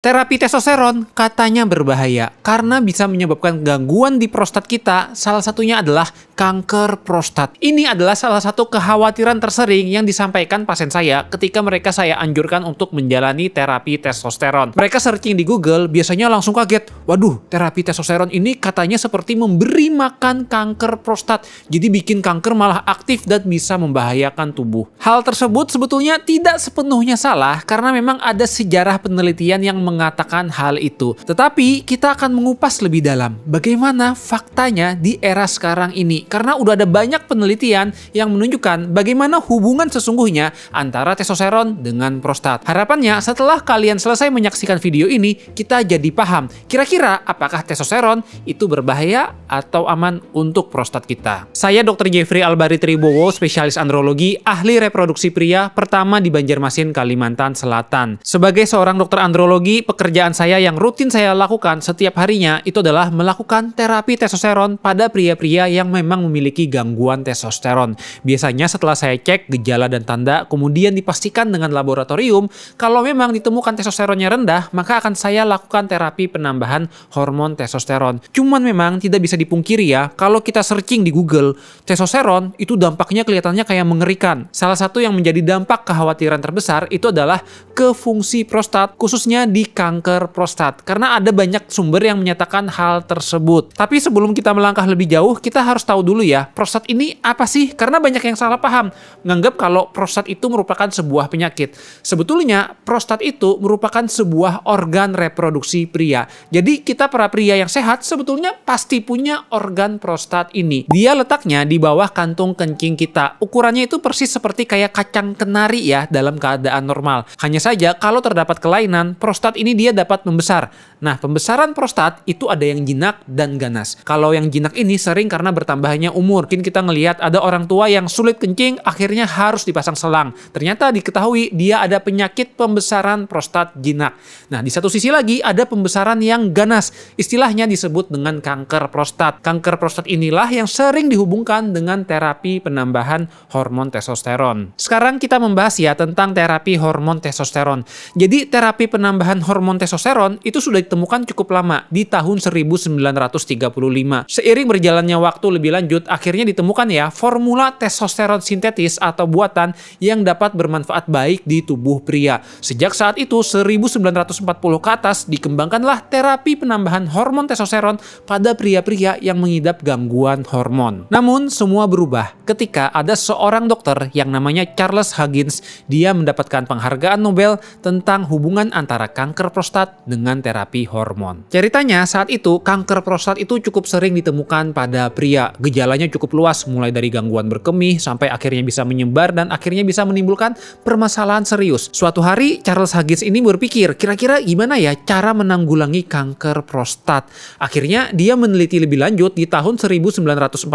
Terapi testosteron katanya berbahaya karena bisa menyebabkan gangguan di prostat kita, salah satunya adalah kanker prostat. Ini adalah salah satu kekhawatiran tersering yang disampaikan pasien saya ketika mereka saya anjurkan untuk menjalani terapi testosteron. Mereka searching di Google, biasanya langsung kaget. Waduh, terapi testosteron ini katanya seperti memberi makan kanker prostat. Jadi bikin kanker malah aktif dan bisa membahayakan tubuh. Hal tersebut sebetulnya tidak sepenuhnya salah karena memang ada sejarah penelitian yang mengatakan hal itu. Tetapi kita akan mengupas lebih dalam bagaimana faktanya di era sekarang ini. Karena udah ada banyak penelitian yang menunjukkan bagaimana hubungan sesungguhnya antara testosteron dengan prostat. Harapannya setelah kalian selesai menyaksikan video ini, kita jadi paham kira-kira apakah testosteron itu berbahaya atau aman untuk prostat kita. Saya Dr. Jeffrey Albari Tribowo, spesialis andrologi, ahli reproduksi pria pertama di Banjarmasin, Kalimantan Selatan. Sebagai seorang dokter andrologi, pekerjaan saya yang rutin saya lakukan setiap harinya itu adalah melakukan terapi testosteron pada pria-pria yang memang memiliki gangguan testosteron. Biasanya setelah saya cek gejala dan tanda, kemudian dipastikan dengan laboratorium, kalau memang ditemukan testosteronnya rendah, maka akan saya lakukan terapi penambahan hormon testosteron. Cuman memang tidak bisa dipungkiri ya, kalau kita searching di Google, testosteron itu dampaknya kelihatannya kayak mengerikan. Salah satu yang menjadi dampak kekhawatiran terbesar itu adalah ke fungsi prostat, khususnya di kanker prostat. Karena ada banyak sumber yang menyatakan hal tersebut. Tapi sebelum kita melangkah lebih jauh, kita harus tahu dulu ya, prostat ini apa sih? Karena banyak yang salah paham, menganggap kalau prostat itu merupakan sebuah penyakit. Sebetulnya, prostat itu merupakan sebuah organ reproduksi pria. Jadi kita para pria yang sehat sebetulnya pasti punya organ prostat ini. Dia letaknya di bawah kantung kencing kita. Ukurannya itu persis seperti kayak kacang kenari ya dalam keadaan normal. Hanya saja kalau terdapat kelainan, prostat ini dia dapat membesar. Nah, pembesaran prostat itu ada yang jinak dan ganas. Kalau yang jinak ini sering karena bertambahnya umur. Mungkin kita ngelihat ada orang tua yang sulit kencing, akhirnya harus dipasang selang. Ternyata diketahui dia ada penyakit pembesaran prostat jinak. Nah, di satu sisi lagi ada pembesaran yang ganas. Istilahnya disebut dengan kanker prostat. Kanker prostat inilah yang sering dihubungkan dengan terapi penambahan hormon testosteron. Sekarang kita membahas ya tentang terapi hormon testosteron. Jadi terapi penambahan hormon testosteron itu sudah ditemukan cukup lama, di tahun 1935. Seiring berjalannya waktu lebih lanjut, akhirnya ditemukan ya formula testosteron sintetis atau buatan yang dapat bermanfaat baik di tubuh pria. Sejak saat itu 1940 ke atas dikembangkanlah terapi penambahan hormon testosteron pada pria-pria yang mengidap gangguan hormon. Namun semua berubah ketika ada seorang dokter yang namanya Charles Huggins. Dia mendapatkan penghargaan Nobel tentang hubungan antara kanker prostat dengan terapi hormon. Ceritanya saat itu kanker prostat itu cukup sering ditemukan pada pria. Gejalanya cukup luas, mulai dari gangguan berkemih sampai akhirnya bisa menyebar dan akhirnya bisa menimbulkan permasalahan serius. Suatu hari Charles Huggins ini berpikir, kira-kira gimana ya cara menanggulangi kanker prostat. Akhirnya dia meneliti lebih lanjut di tahun 1940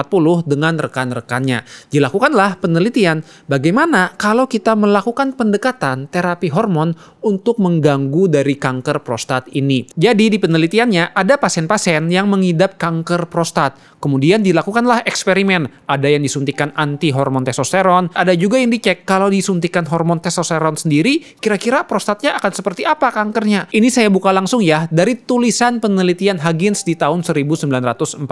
dengan rekan-rekannya. Dilakukanlah penelitian bagaimana kalau kita melakukan pendekatan terapi hormon untuk mengganggu dari kanker prostat ini. Jadi di penelitiannya ada pasien-pasien yang mengidap kanker prostat. Kemudian dilakukanlah eksperimen. Ada yang disuntikan anti hormon testosteron, ada juga yang dicek kalau disuntikan hormon testosteron sendiri, kira-kira prostatnya akan seperti apa kankernya. Ini saya buka langsung ya dari tulisan penelitian Huggins di tahun 1940.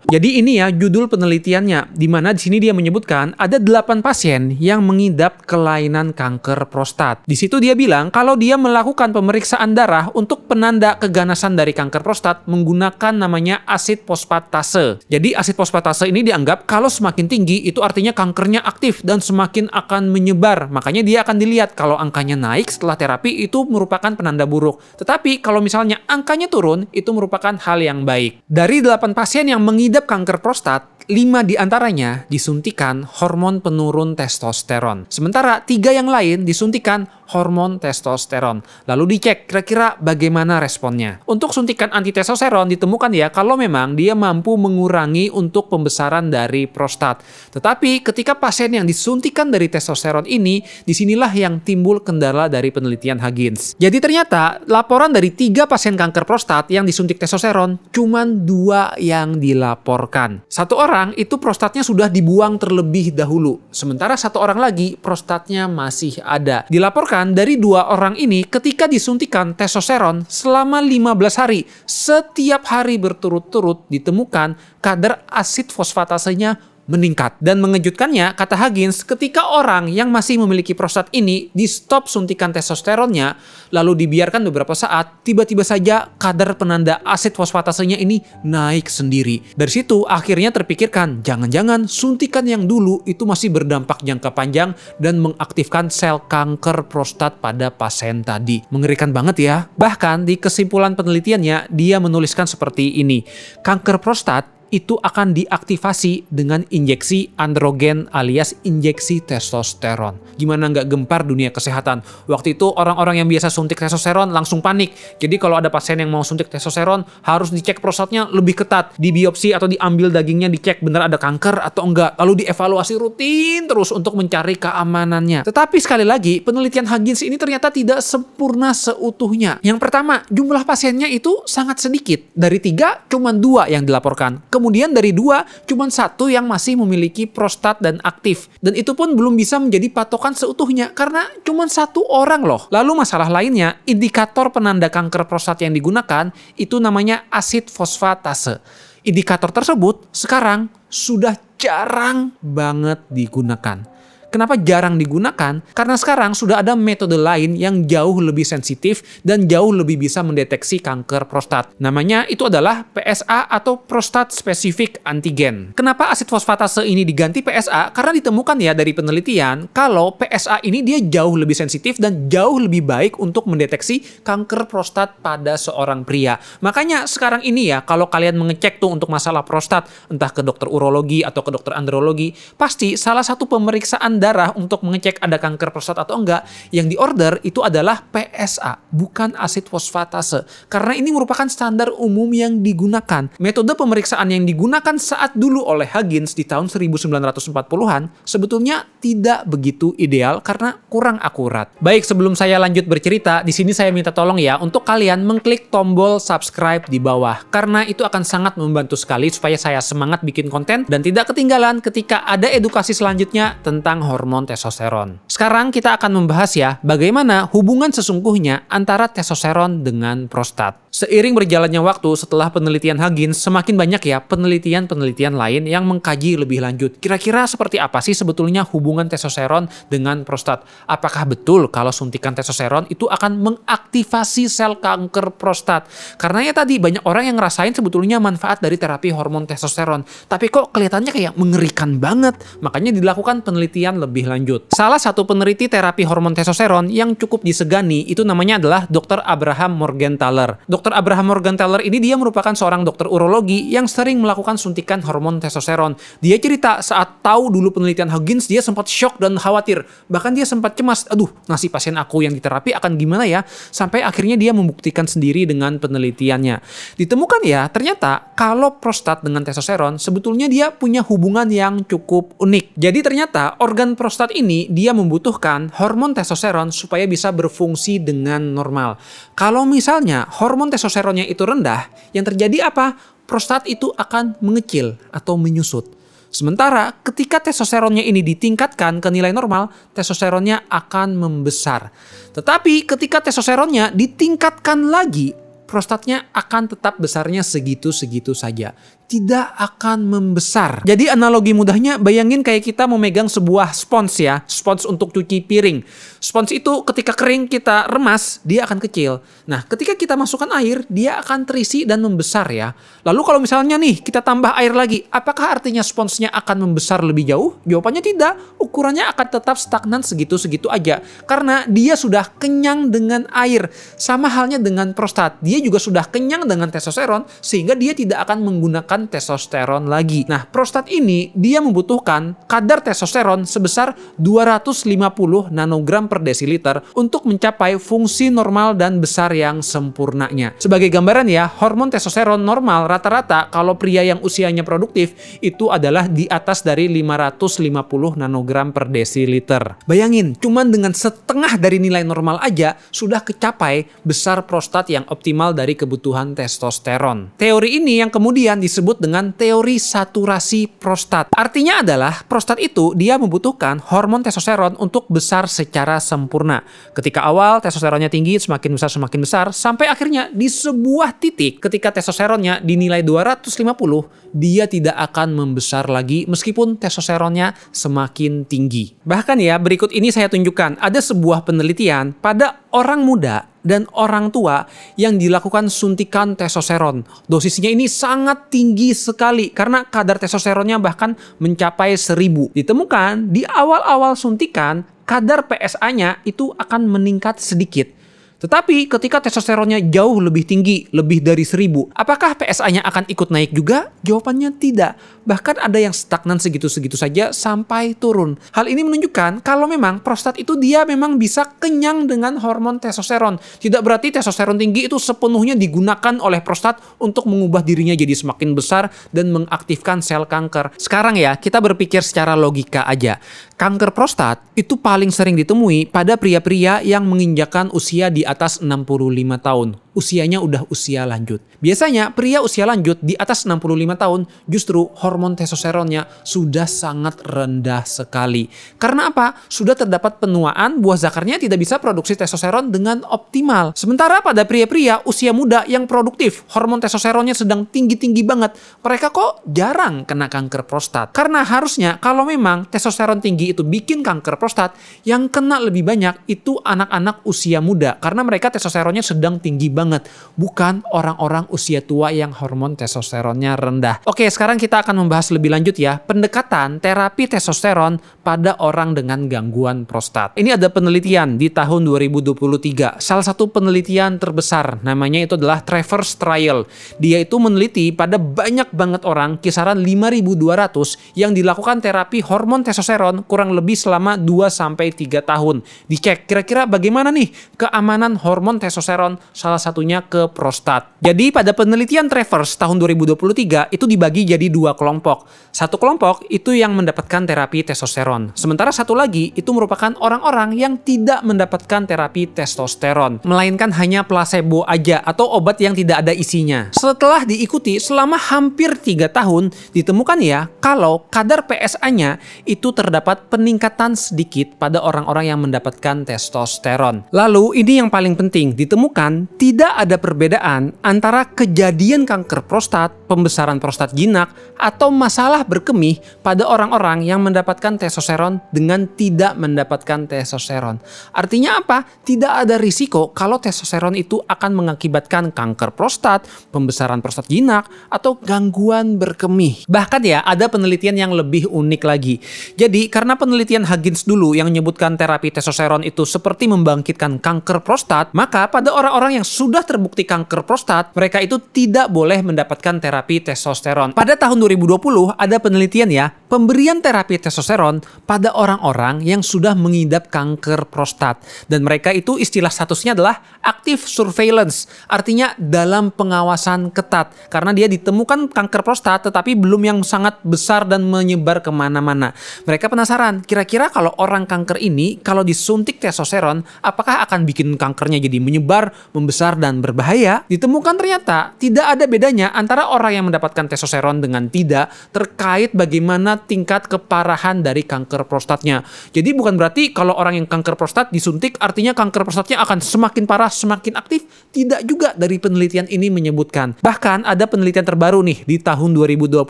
Jadi ini ya judul penelitiannya, di mana di sini dia menyebutkan ada 8 pasien yang mengidap kelainan kanker prostat. Di situ dia bilang kalau dia melakukan pemeriksaan darah untuk penanda keganasan dari kanker prostat menggunakan namanya asid fosfatase. Jadi asid fosfatase ini dianggap kalau semakin tinggi itu artinya kankernya aktif dan semakin akan menyebar. Makanya dia akan dilihat kalau angkanya naik setelah terapi itu merupakan penanda buruk. Tetapi kalau misalnya angkanya turun itu merupakan hal yang baik. Dari 8 pasien yang mengidap kanker prostat, 5 diantaranya disuntikan hormon penurun testosteron. Sementara 3 yang lain disuntikan hormon testosteron. Lalu dicek kira-kira bagaimana responnya. Untuk suntikan anti testosteron ditemukan ya kalau memang dia mampu mengurangi untuk pembesaran dari prostat. Tetapi ketika pasien yang disuntikan dari testosteron ini, disinilah yang timbul kendala dari penelitian Huggins. Jadi ternyata laporan dari 3 pasien kanker prostat yang disuntik testosteron, cuman 2 yang dilaporkan. 1 orang itu prostatnya sudah dibuang terlebih dahulu. Sementara 1 orang lagi prostatnya masih ada. Dilaporkan Bahkan dari 2 orang ini ketika disuntikan testosteron selama 15 hari, setiap hari berturut-turut ditemukan kadar asid fosfatasenya meningkat. Dan mengejutkannya, kata Huggins, ketika orang yang masih memiliki prostat ini di stop suntikan testosteronnya, lalu dibiarkan beberapa saat, tiba-tiba saja kadar penanda asid fosfatasenya ini naik sendiri. Dari situ akhirnya terpikirkan, jangan-jangan suntikan yang dulu itu masih berdampak jangka panjang dan mengaktifkan sel kanker prostat pada pasien tadi. Mengerikan banget ya. Bahkan di kesimpulan penelitiannya, dia menuliskan seperti ini, kanker prostat itu akan diaktifasi dengan injeksi androgen alias injeksi testosteron. Gimana nggak gempar dunia kesehatan? Waktu itu orang-orang yang biasa suntik testosteron langsung panik. Jadi kalau ada pasien yang mau suntik testosteron, harus dicek prostatnya lebih ketat. Dibiopsi atau diambil dagingnya, dicek benar ada kanker atau enggak. Lalu dievaluasi rutin terus untuk mencari keamanannya. Tetapi sekali lagi, penelitian Huggins ini ternyata tidak sempurna seutuhnya. Yang pertama, jumlah pasiennya itu sangat sedikit. Dari 3, cuma 2 yang dilaporkan. Kemudian dari 2, cuma 1 yang masih memiliki prostat dan aktif. Dan itu pun belum bisa menjadi patokan seutuhnya karena cuma 1 orang loh. Lalu masalah lainnya, indikator penanda kanker prostat yang digunakan itu namanya asid fosfatase. Indikator tersebut sekarang sudah jarang banget digunakan. Kenapa jarang digunakan? Karena sekarang sudah ada metode lain yang jauh lebih sensitif dan jauh lebih bisa mendeteksi kanker prostat. Namanya itu adalah PSA atau Prostate Specific Antigen. Kenapa asid fosfatase ini diganti PSA? Karena ditemukan ya dari penelitian kalau PSA ini dia jauh lebih sensitif dan jauh lebih baik untuk mendeteksi kanker prostat pada seorang pria. Makanya sekarang ini ya kalau kalian mengecek tuh untuk masalah prostat, entah ke dokter urologi atau ke dokter andrologi, pasti salah satu pemeriksaan darah untuk mengecek ada kanker prostat atau enggak yang diorder itu adalah PSA, bukan asid fosfatase. Karena ini merupakan standar umum yang digunakan. Metode pemeriksaan yang digunakan saat dulu oleh Huggins di tahun 1940-an sebetulnya tidak begitu ideal karena kurang akurat. Baik, sebelum saya lanjut bercerita, di sini saya minta tolong ya untuk kalian mengklik tombol subscribe di bawah karena itu akan sangat membantu sekali supaya saya semangat bikin konten dan tidak ketinggalan ketika ada edukasi selanjutnya tentang hormon testosteron. Sekarang kita akan membahas ya bagaimana hubungan sesungguhnya antara testosteron dengan prostat. Seiring berjalannya waktu setelah penelitian Huggins, semakin banyak ya penelitian-penelitian lain yang mengkaji lebih lanjut. Kira-kira seperti apa sih sebetulnya hubungan testosteron dengan prostat? Apakah betul kalau suntikan testosteron itu akan mengaktifasi sel kanker prostat? Karena ya tadi banyak orang yang ngerasain sebetulnya manfaat dari terapi hormon testosteron. Tapi kok kelihatannya kayak mengerikan banget. Makanya dilakukan penelitian lebih lanjut. Salah satu peneliti terapi hormon testosteron yang cukup disegani itu namanya adalah Dr. Abraham Morgentaler. Dr. Abraham Morgentaler ini dia merupakan seorang dokter urologi yang sering melakukan suntikan hormon testosteron. Dia cerita saat tahu dulu penelitian Huggins dia sempat shock dan khawatir. Bahkan dia sempat cemas, aduh nasib pasien aku yang diterapi akan gimana ya? Sampai akhirnya dia membuktikan sendiri dengan penelitiannya. Ditemukan ya ternyata kalau prostat dengan testosteron sebetulnya dia punya hubungan yang cukup unik. Jadi ternyata organ prostat ini dia membutuhkan hormon testosteron supaya bisa berfungsi dengan normal. Kalau misalnya hormon testosteronnya itu rendah, yang terjadi apa? Prostat itu akan mengecil atau menyusut. Sementara ketika testosteronnya ini ditingkatkan ke nilai normal, testosteronnya akan membesar. Tetapi ketika testosteronnya ditingkatkan lagi, prostatnya akan tetap besarnya segitu-segitu saja. Tidak akan membesar. Jadi analogi mudahnya bayangin kayak kita memegang sebuah spons ya. Spons untuk cuci piring. Spons itu ketika kering kita remas, dia akan kecil. Nah ketika kita masukkan air, dia akan terisi dan membesar ya. Lalu kalau misalnya nih kita tambah air lagi, apakah artinya sponsnya akan membesar lebih jauh? Jawabannya tidak. Ukurannya akan tetap stagnan segitu-segitu aja. Karena dia sudah kenyang dengan air. Sama halnya dengan prostat. Dia juga sudah kenyang dengan testosteron sehingga dia tidak akan menggunakan testosteron lagi. Nah, prostat ini dia membutuhkan kadar testosteron sebesar 250 nanogram per desiliter untuk mencapai fungsi normal dan besar yang sempurnanya. Sebagai gambaran ya, hormon testosteron normal rata-rata kalau pria yang usianya produktif itu adalah di atas dari 550 nanogram per desiliter. Bayangin, cuman dengan setengah dari nilai normal aja sudah kecapai besar prostat yang optimal optimal dari kebutuhan testosteron. Teori ini yang kemudian disebut dengan teori saturasi prostat. Artinya adalah prostat itu dia membutuhkan hormon testosteron untuk besar secara sempurna. Ketika awal testosteronnya tinggi, semakin besar, sampai akhirnya di sebuah titik ketika testosteronnya dinilai 250, dia tidak akan membesar lagi meskipun testosteronnya semakin tinggi. Bahkan ya, berikut ini saya tunjukkan ada sebuah penelitian pada orang muda dan orang tua yang dilakukan suntikan testosteron. Dosisnya ini sangat tinggi sekali karena kadar testosteronnya bahkan mencapai 1000. Ditemukan di awal-awal suntikan kadar PSA-nya itu akan meningkat sedikit. Tetapi ketika testosteronnya jauh lebih tinggi, lebih dari 1000, apakah PSA-nya akan ikut naik juga? Jawabannya tidak. Bahkan ada yang stagnan segitu-segitu saja sampai turun. Hal ini menunjukkan kalau memang prostat itu dia memang bisa kenyang dengan hormon testosteron. Tidak berarti testosteron tinggi itu sepenuhnya digunakan oleh prostat untuk mengubah dirinya jadi semakin besar dan mengaktifkan sel kanker. Sekarang ya, kita berpikir secara logika aja. Kanker prostat itu paling sering ditemui pada pria-pria yang menginjakkan usia di atas 65 tahun. Usianya udah usia lanjut. Biasanya pria usia lanjut di atas 65 tahun justru hormon testosteronnya sudah sangat rendah sekali. Karena apa? Sudah terdapat penuaan, buah zakarnya tidak bisa produksi testosteron dengan optimal. Sementara pada pria-pria usia muda yang produktif, hormon testosteronnya sedang tinggi-tinggi banget. Mereka kok jarang kena kanker prostat. Karena harusnya kalau memang testosteron tinggi itu bikin kanker prostat, yang kena lebih banyak itu anak-anak usia muda. Karena mereka testosteronnya sedang tinggi banget. Bukan orang-orang usia tua yang hormon testosteronnya rendah. Oke, sekarang kita akan membahas lebih lanjut ya. Pendekatan terapi testosteron pada orang dengan gangguan prostat. Ini ada penelitian di tahun 2023. Salah satu penelitian terbesar, namanya itu adalah Travers Trial. Dia itu meneliti pada banyak banget orang, kisaran 5.200 yang dilakukan terapi hormon testosteron kurang lebih selama 2-3 tahun. Dicek kira-kira bagaimana nih keamanan hormon testosteron, salah satunya ke prostat. Jadi pada penelitian Travers tahun 2023 itu dibagi jadi 2 kelompok. Satu kelompok itu yang mendapatkan terapi testosteron. Sementara satu lagi itu merupakan orang-orang yang tidak mendapatkan terapi testosteron, melainkan hanya placebo aja atau obat yang tidak ada isinya. Setelah diikuti selama hampir 3 tahun, ditemukan ya kalau kadar PSA-nya itu terdapat peningkatan sedikit pada orang-orang yang mendapatkan testosteron. Lalu ini yang paling penting, ditemukan tidak ada perbedaan antara kejadian kanker prostat, pembesaran prostat jinak, atau masalah berkemih pada orang-orang yang mendapatkan testosteron dengan tidak mendapatkan testosteron. Artinya apa? Tidak ada risiko kalau testosteron itu akan mengakibatkan kanker prostat, pembesaran prostat jinak, atau gangguan berkemih. Bahkan ya, ada penelitian yang lebih unik lagi. Jadi, karena penelitian Huggins dulu yang menyebutkan terapi testosteron itu seperti membangkitkan kanker prostat, maka pada orang-orang yang sudah terbukti kanker prostat, mereka itu tidak boleh mendapatkan terapi testosteron. Pada tahun 2020 ada penelitian ya, pemberian terapi testosteron pada orang-orang yang sudah mengidap kanker prostat. Dan mereka itu istilah statusnya adalah active surveillance, artinya dalam pengawasan ketat. Karena dia ditemukan kanker prostat tetapi belum yang sangat besar dan menyebar kemana-mana. Mereka penasaran, kira-kira kalau orang kanker ini kalau disuntik testosteron, apakah akan bikin kankernya jadi menyebar, membesar, dan berbahaya? Ditemukan ternyata tidak ada bedanya antara orang yang mendapatkan testosteron dengan tidak terkait bagaimana tingkat keparahan dari kanker prostatnya. Jadi bukan berarti kalau orang yang kanker prostat disuntik artinya kanker prostatnya akan semakin parah, semakin aktif. Tidak juga dari penelitian ini menyebutkan. Bahkan ada penelitian terbaru nih di tahun 2025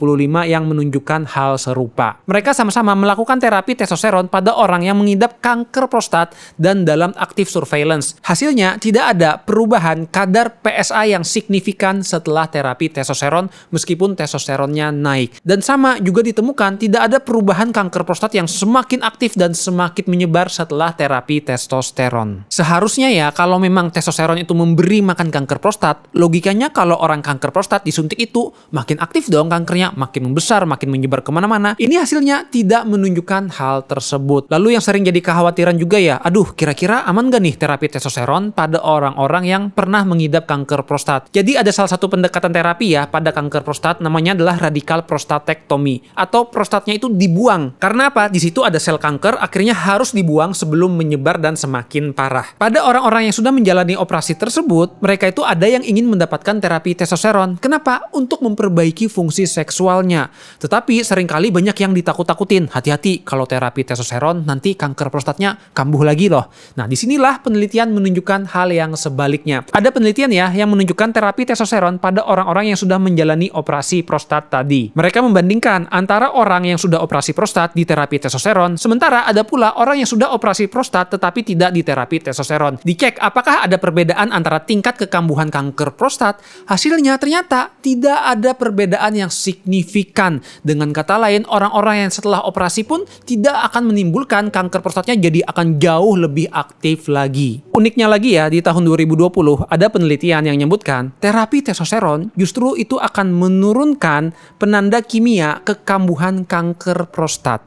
yang menunjukkan hal serupa. Mereka sama-sama melakukan terapi testosteron pada orang yang mengidap kanker prostat dan dalam active surveillance. Hasilnya tidak ada perubahan kadar PSA yang signifikan setelah terapi testosteron meskipun testosteronnya naik. Dan sama juga ditemukan tidak ada perubahan kanker prostat yang semakin aktif dan semakin menyebar setelah terapi testosteron. Seharusnya ya kalau memang testosteron itu memberi makan kanker prostat, logikanya kalau orang kanker prostat disuntik itu makin aktif dong kankernya, makin membesar, makin menyebar kemana-mana. Ini hasilnya tidak menunjukkan hal tersebut. Lalu yang sering jadi kekhawatiran juga ya, aduh kira-kira aman gak nih terapi testosteron pada orang-orang yang pernah mengidap kanker prostat. Jadi ada salah satu pendekatan terapi ya pada kanker prostat, namanya adalah radikal prostatektomi atau prostatnya itu dibuang. Karena apa? Di situ ada sel kanker, akhirnya harus dibuang sebelum menyebar dan semakin parah. Pada orang-orang yang sudah menjalani operasi tersebut, mereka itu ada yang ingin mendapatkan terapi testosteron. Kenapa? Untuk memperbaiki fungsi seksualnya. Tetapi seringkali banyak yang ditakut-takutin. Hati-hati, kalau terapi testosteron nanti kanker prostatnya kambuh lagi loh. Nah, disinilah penelitian menunjukkan hal yang sebaliknya. Ada penelitian ya yang menunjukkan terapi testosteron pada orang-orang yang sudah menjalani operasi prostat tadi. Mereka membandingkan antara orang yang sudah operasi prostat di terapi testosteron, sementara ada pula orang yang sudah operasi prostat tetapi tidak di terapi testosteron. Dicek apakah ada perbedaan antara tingkat kekambuhan kanker prostat. Hasilnya ternyata tidak ada perbedaan yang signifikan. Dengan kata lain, orang-orang yang setelah operasi pun tidak akan menimbulkan kanker prostatnya, jadi akan jauh lebih aktif lagi. Uniknya lagi ya, di tahun 2020 ada penelitian yang menyebutkan terapi testosteron justru itu akan menurunkan penanda kimia kekambuhan kanker prostat.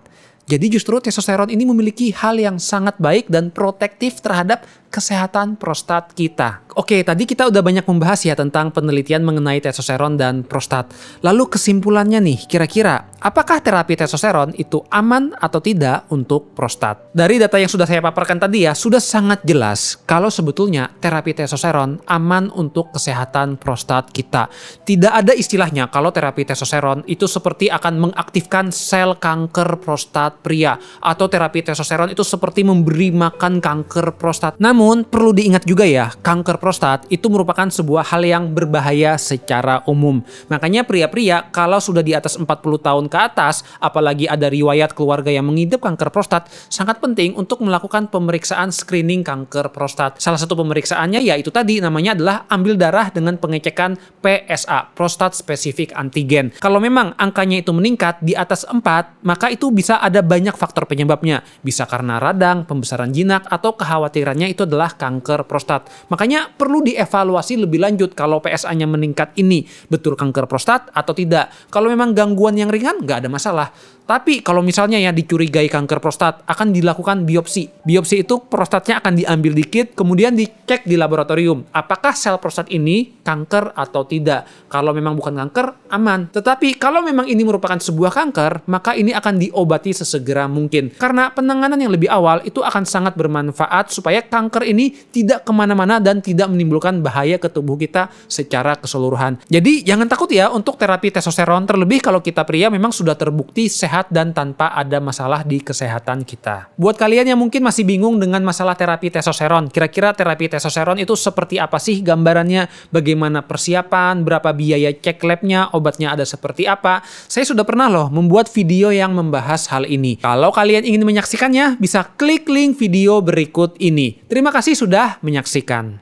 Jadi justru testosteron ini memiliki hal yang sangat baik dan protektif terhadap kesehatan prostat kita. Oke, tadi kita udah banyak membahas ya tentang penelitian mengenai testosteron dan prostat. Lalu kesimpulannya nih, kira-kira apakah terapi testosteron itu aman atau tidak untuk prostat? Dari data yang sudah saya paparkan tadi ya, sudah sangat jelas kalau sebetulnya terapi testosteron aman untuk kesehatan prostat kita. Tidak ada istilahnya kalau terapi testosteron itu seperti akan mengaktifkan sel kanker prostat pria, atau terapi testosteron itu seperti memberi makan kanker prostat. Namun perlu diingat juga ya, kanker prostat itu merupakan sebuah hal yang berbahaya secara umum. Makanya pria-pria kalau sudah di atas 40 tahun ke atas, apalagi ada riwayat keluarga yang mengidap kanker prostat, sangat penting untuk melakukan pemeriksaan screening kanker prostat. Salah satu pemeriksaannya yaitu tadi namanya adalah ambil darah dengan pengecekan PSA, prostat specific antigen. Kalau memang angkanya itu meningkat di atas 4, maka itu bisa ada banyak faktor penyebabnya. Bisa karena radang, pembesaran jinak, atau kekhawatirannya itu adalah kanker prostat. Makanya perlu dievaluasi lebih lanjut kalau PSA-nya meningkat ini betul kanker prostat atau tidak. Kalau memang gangguan yang ringan nggak ada masalah. Tapi kalau misalnya ya dicurigai kanker prostat, akan dilakukan biopsi. Biopsi itu prostatnya akan diambil dikit, kemudian dicek di laboratorium. Apakah sel prostat ini kanker atau tidak? Kalau memang bukan kanker, aman. Tetapi kalau memang ini merupakan sebuah kanker, maka ini akan diobati sesegera mungkin. Karena penanganan yang lebih awal itu akan sangat bermanfaat supaya kanker ini tidak kemana-mana dan tidak menimbulkan bahaya ke tubuh kita secara keseluruhan. Jadi jangan takut ya untuk terapi testosteron, terlebih kalau kita pria memang sudah terbukti sehat dan tanpa ada masalah di kesehatan kita. Buat kalian yang mungkin masih bingung dengan masalah terapi testosteron, kira-kira terapi testosteron itu seperti apa sih gambarannya, bagaimana persiapan, berapa biaya cek labnya, obatnya ada seperti apa? Saya sudah pernah loh membuat video yang membahas hal ini. Kalau kalian ingin menyaksikannya, bisa klik link video berikut ini. Terima kasih sudah menyaksikan.